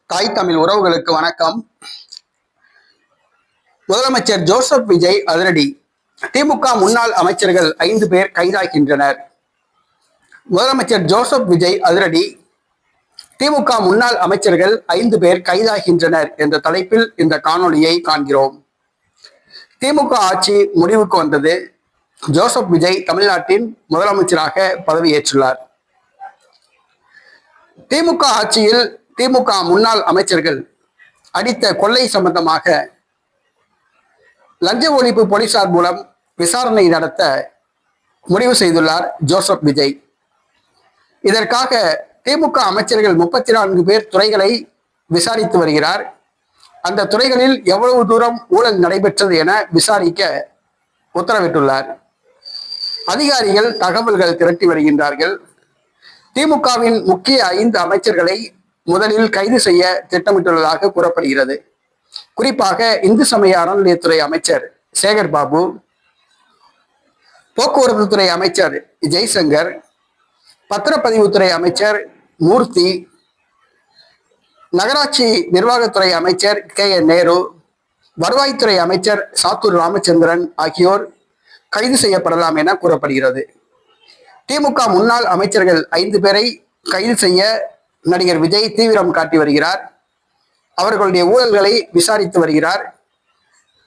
தாய் தமிழ் உறவுகளுக்கு வணக்கம். முதலமைச்சர் ஜோசப் விஜய் அதிரடி. திமுக முன்னாள் அமைச்சர்கள் 5 பேர் கைதாகின்றனர். முதலமைச்சர் ஜோசப் விஜய் அதிரடி. திமுக முன்னாள் அமைச்சர்கள் 5 பேர் கைதாகின்றனர் என்ற தலைப்பில் இந்த காணொளியை காண்கிறோம். திமுக ஆட்சி முடிவுக்கு வந்தது. ஜோசப் விஜய் தமிழ்நாட்டின் முதலமைச்சராக பதவியேற்றுள்ளார். திமுக ஆட்சியில் திமுக முன்னாள் அமைச்சர்கள் அடித்த கொள்ளை சம்பந்தமாக லஞ்ச ஒழிப்பு போலீசார் மூலம் விசாரணை நடத்த முடிவு செய்துள்ளார் ஜோசப் விஜய். இதற்காக திமுக அமைச்சர்கள் 34 பேர் துறைகளை விசாரித்து வருகிறார். அந்த துறைகளில் எவ்வளவு தூரம் ஊழல் நடைபெற்றது என விசாரிக்க உத்தரவிட்டுள்ளார். அதிகாரிகள் தகவல்கள் திரட்டி வருகின்றார்கள். திமுகவின் முக்கிய 5 அமைச்சர்களை முதலில் கைது செய்ய திட்டமிட்டுள்ளதாக கூறப்படுகிறது. குறிப்பாக இந்து சமய அறநிலையத்துறை அமைச்சர் சேகர் பாபு, போக்குவரத்து துறை அமைச்சர் ஜெய்சங்கர், பத்திரப்பதிவுத்துறை அமைச்சர் மூர்த்தி, நகராட்சி நிர்வாகத்துறை அமைச்சர் KN நேரு, வருவாய்த்துறை அமைச்சர் சாத்தூர் ராமச்சந்திரன் ஆகியோர் கைது செய்யப்படலாம் என கூறப்படுகிறது. திமுக முன்னாள் அமைச்சர்கள் 5 பேரை கைது செய்ய நடிகர் விஜய் தீவிரம் காட்டி வருகிறார். அவர்களுடைய ஊழல்களை விசாரித்து வருகிறார்.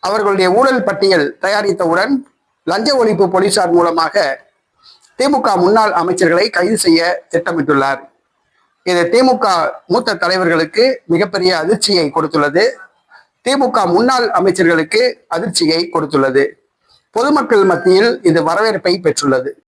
அவர்களுடைய ஊழல் பட்டியல் தயாரித்தவுடன் லஞ்ச ஒழிப்பு போலீசார் மூலமாக திமுக முன்னாள் அமைச்சர்களை கைது செய்ய திட்டமிட்டுள்ளார். இது திமுக மூத்த தலைவர்களுக்கு மிகப்பெரிய அதிர்ச்சியை கொடுத்துள்ளது. திமுக முன்னாள் அமைச்சர்களுக்கு அதிர்ச்சியை கொடுத்துள்ளது. பொதுமக்கள் மத்தியில் இது வரவேற்பை பெற்றுள்ளது.